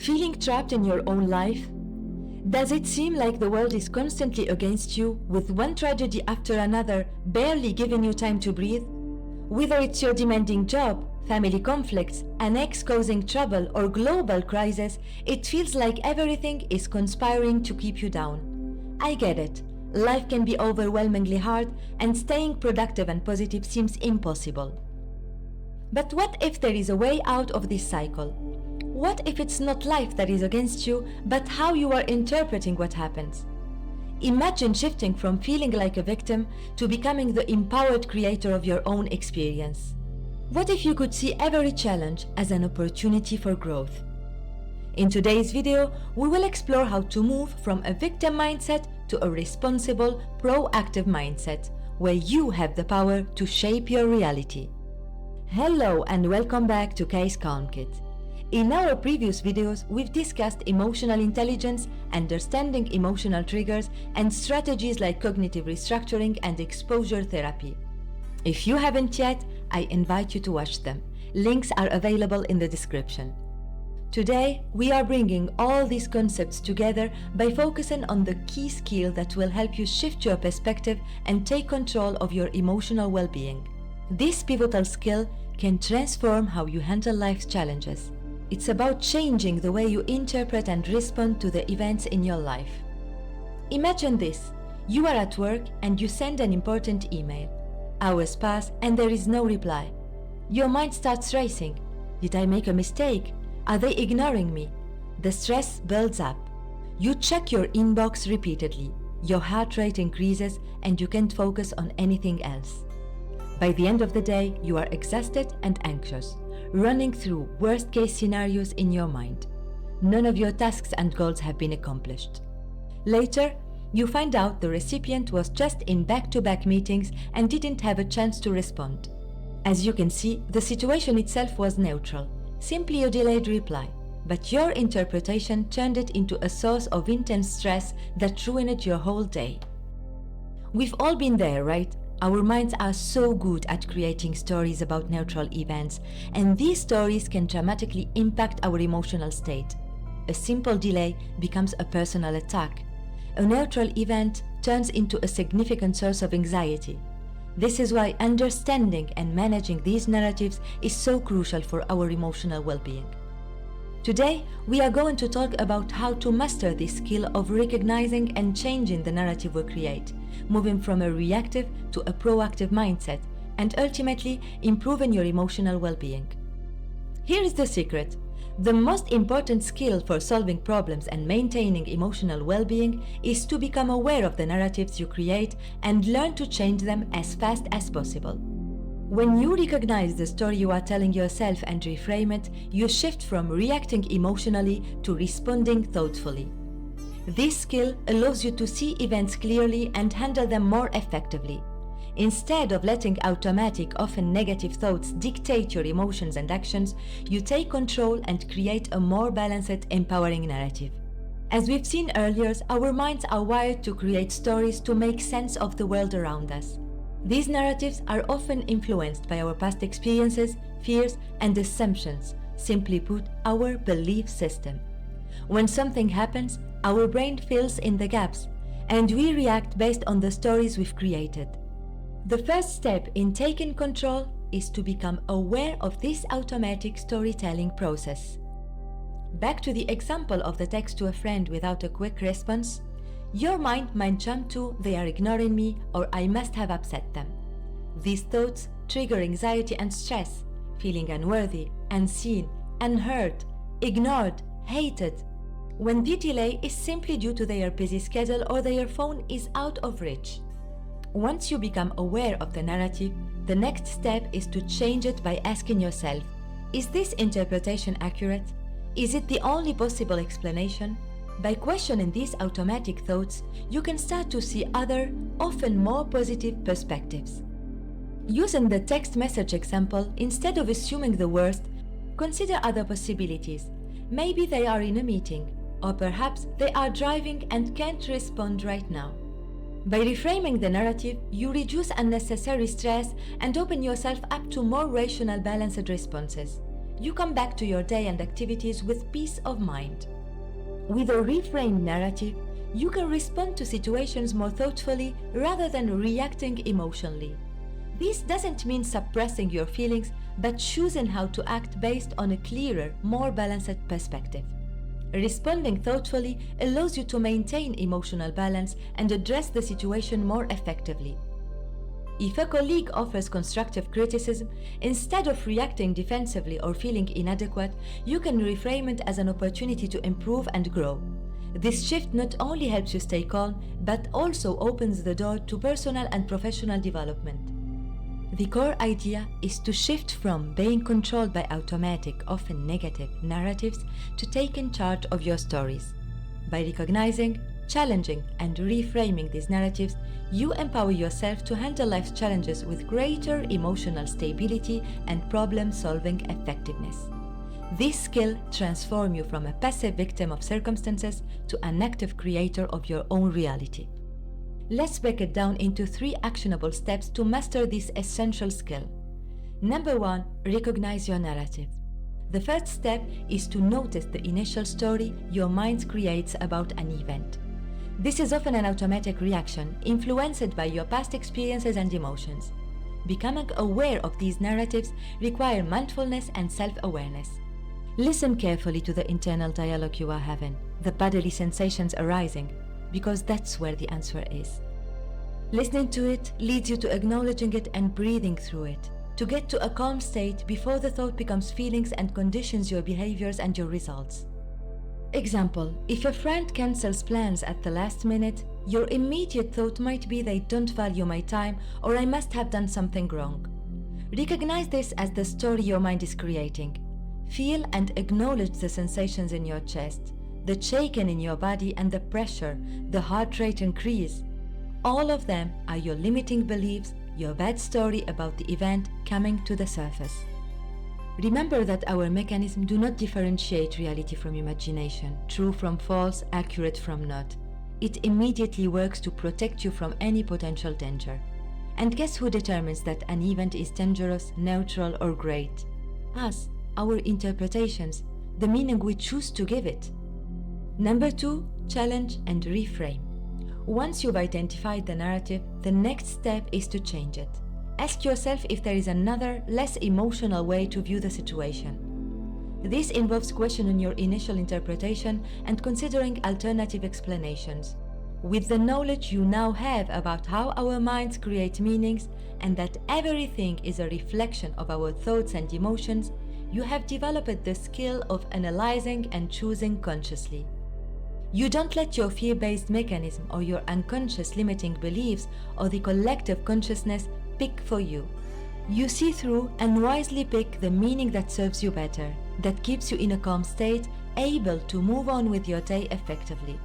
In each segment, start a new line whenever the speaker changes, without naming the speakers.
Feeling trapped in your own life? Does it seem like the world is constantly against you, with one tragedy after another barely giving you time to breathe? Whether it's your demanding job, family conflicts, an ex causing trouble, or global crisis, it feels like everything is conspiring to keep you down. I get it. Life can be overwhelmingly hard, and staying productive and positive seems impossible. But what if there is a way out of this cycle? What if it's not life that is against you, but how you are interpreting what happens? Imagine shifting from feeling like a victim to becoming the empowered creator of your own experience. What if you could see every challenge as an opportunity for growth? In today's video, we will explore how to move from a victim mindset to a responsible, proactive mindset, where you have the power to shape your reality. Hello and welcome back to Kai's Calm Kit. In our previous videos, we've discussed emotional intelligence, understanding emotional triggers, and strategies like cognitive restructuring and exposure therapy. If you haven't yet, I invite you to watch them. Links are available in the description. Today, we are bringing all these concepts together by focusing on the key skill that will help you shift your perspective and take control of your emotional well-being. This pivotal skill can transform how you handle life's challenges. It's about changing the way you interpret and respond to the events in your life. Imagine this. You are at work and you send an important email. Hours pass and there is no reply. Your mind starts racing. Did I make a mistake? Are they ignoring me? The stress builds up. You check your inbox repeatedly. Your heart rate increases and you can't focus on anything else. By the end of the day, you are exhausted and anxious, running through worst-case scenarios in your mind. None of your tasks and goals have been accomplished. Later, you find out the recipient was just in back-to-back meetings and didn't have a chance to respond. As you can see, the situation itself was neutral, simply a delayed reply, but your interpretation turned it into a source of intense stress that ruined your whole day. We've all been there, right? Our minds are so good at creating stories about neutral events, and these stories can dramatically impact our emotional state. A simple delay becomes a personal attack. A neutral event turns into a significant source of anxiety. This is why understanding and managing these narratives is so crucial for our emotional well-being. Today, we are going to talk about how to master this skill of recognizing and changing the narrative we create, moving from a reactive to a proactive mindset, and ultimately improving your emotional well-being. Here is the secret. The most important skill for solving problems and maintaining emotional well-being is to become aware of the narratives you create and learn to change them as fast as possible. When you recognize the story you are telling yourself and reframe it, you shift from reacting emotionally to responding thoughtfully. This skill allows you to see events clearly and handle them more effectively. Instead of letting automatic, often negative thoughts dictate your emotions and actions, you take control and create a more balanced, empowering narrative. As we've seen earlier, our minds are wired to create stories to make sense of the world around us. These narratives are often influenced by our past experiences, fears, and assumptions, simply put, our belief system. When something happens, our brain fills in the gaps, and we react based on the stories we've created. The first step in taking control is to become aware of this automatic storytelling process. Back to the example of the text to a friend without a quick response, your mind might jump to "they are ignoring me" or "I must have upset them." These thoughts trigger anxiety and stress, feeling unworthy, unseen, unheard, ignored, hated, when the delay is simply due to their busy schedule or their phone is out of reach. Once you become aware of the narrative, the next step is to change it by asking yourself, is this interpretation accurate? Is it the only possible explanation? By questioning these automatic thoughts, you can start to see other, often more positive perspectives. Using the text message example, instead of assuming the worst, consider other possibilities. Maybe they are in a meeting, or perhaps they are driving and can't respond right now. By reframing the narrative, you reduce unnecessary stress and open yourself up to more rational, balanced responses. you come back to your day and activities with peace of mind. With a reframed narrative, you can respond to situations more thoughtfully rather than reacting emotionally. This doesn't mean suppressing your feelings, but choosing how to act based on a clearer, more balanced perspective. Responding thoughtfully allows you to maintain emotional balance and address the situation more effectively. If a colleague offers constructive criticism, instead of reacting defensively or feeling inadequate, you can reframe it as an opportunity to improve and grow. This shift not only helps you stay calm, but also opens the door to personal and professional development. The core idea is to shift from being controlled by automatic, often negative narratives to taking charge of your stories. By recognizing, challenging, and reframing these narratives, you empower yourself to handle life's challenges with greater emotional stability and problem-solving effectiveness. This skill transforms you from a passive victim of circumstances to an active creator of your own reality. Let's break it down into 3 actionable steps to master this essential skill. Number 1, recognize your narrative. The first step is to notice the initial story your mind creates about an event. This is often an automatic reaction, influenced by your past experiences and emotions. Becoming aware of these narratives requires mindfulness and self-awareness. Listen carefully to the internal dialogue you are having, the bodily sensations arising, because that's where the answer is. Listening to it leads you to acknowledging it and breathing through it, to get to a calm state before the thought becomes feelings and conditions your behaviors and your results. Example, if a friend cancels plans at the last minute, your immediate thought might be they don't value my time or I must have done something wrong. Recognize this as the story your mind is creating. Feel and acknowledge the sensations in your chest, the shaking in your body and the pressure, the heart rate increase. All of them are your limiting beliefs, your bad story about the event coming to the surface. Remember that our mechanisms do not differentiate reality from imagination, true from false, accurate from not. It immediately works to protect you from any potential danger. And guess who determines that an event is dangerous, neutral, or great? Us, our interpretations, the meaning we choose to give it. Number 2, challenge and reframe. Once you've identified the narrative, the next step is to change it. Ask yourself if there is another, less emotional way to view the situation. This involves questioning your initial interpretation and considering alternative explanations. With the knowledge you now have about how our minds create meanings and that everything is a reflection of our thoughts and emotions, you have developed the skill of analyzing and choosing consciously. You don't let your fear-based mechanism or your unconscious limiting beliefs or the collective consciousness pick for you. You see through and wisely pick the meaning that serves you better, that keeps you in a calm state, able to move on with your day effectively.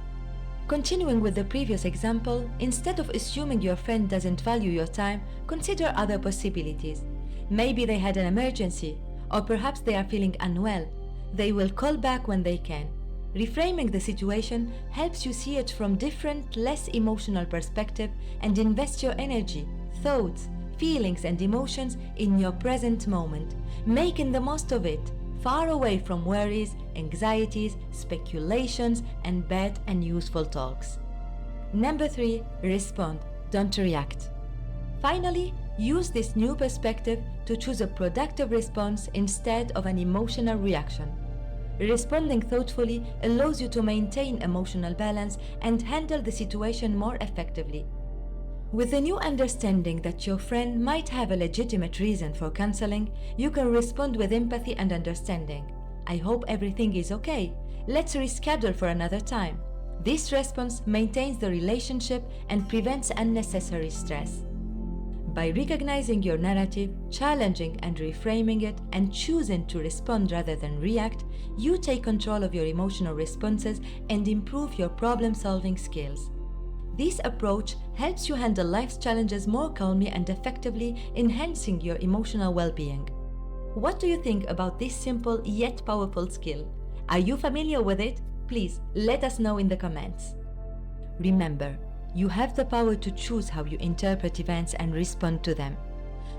Continuing with the previous example, instead of assuming your friend doesn't value your time, consider other possibilities. Maybe they had an emergency, or perhaps they are feeling unwell. They will call back when they can. Reframing the situation helps you see it from different, less emotional perspective and invest your energy, thoughts, feelings and emotions in your present moment, making the most of it, far away from worries, anxieties, speculations, and bad and useful talks. Number 3, respond, don't react. Finally, use this new perspective to choose a productive response instead of an emotional reaction. Responding thoughtfully allows you to maintain emotional balance and handle the situation more effectively. With the new understanding that your friend might have a legitimate reason for canceling, you can respond with empathy and understanding. I hope everything is okay. Let's reschedule for another time. This response maintains the relationship and prevents unnecessary stress. By recognizing your narrative, challenging and reframing it, and choosing to respond rather than react, you take control of your emotional responses and improve your problem-solving skills. This approach helps you handle life's challenges more calmly and effectively, enhancing your emotional well-being. What do you think about this simple yet powerful skill? Are you familiar with it? Please let us know in the comments. Remember, you have the power to choose how you interpret events and respond to them.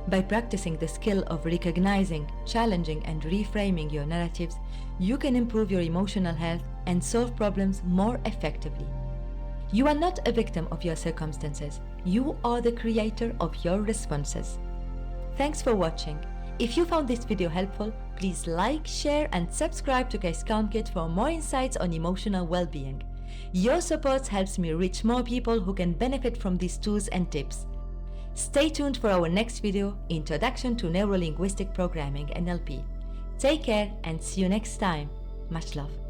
By practicing the skill of recognizing, challenging, and reframing your narratives, you can improve your emotional health and solve problems more effectively. You are not a victim of your circumstances. You are the creator of your responses. Thanks for watching. If you found this video helpful, please like, share, and subscribe to Case Calm Kit for more insights on emotional well-being. Your support helps me reach more people who can benefit from these tools and tips. Stay tuned for our next video, Introduction to Neuro-Linguistic Programming, NLP. Take care and see you next time. Much love.